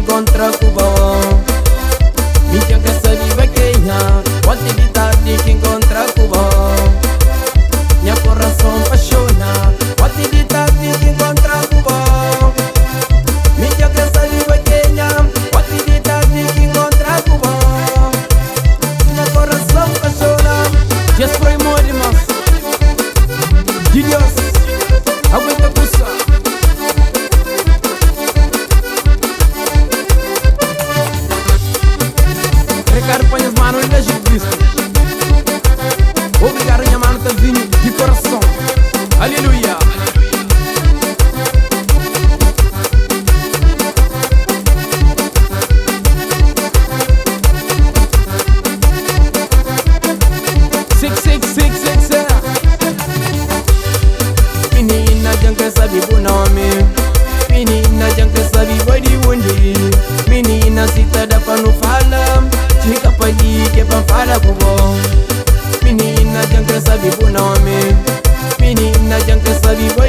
Contra Cuba, minha que sabe quem quanto de tarde que encontra Cuba, minha coração apaixona, quanto de tarde que encontra Cuba, minha que sabe quem quanto de tarde que encontra Cuba, minha coração apaixona, just for emotions, Dios, aguenta puxa. Recar põe as manos e Jesus Cristo. Obrigado, minha mano, tá vindo de coração. Aleluia. Six. Menina, jangan sabe o nome. Menina, jangan sabe o de onde. Menina, se tá da pra não falar. Chica pali que pra falar com bom. Menina, jangan sabe o nome. Menina, jangan sabe o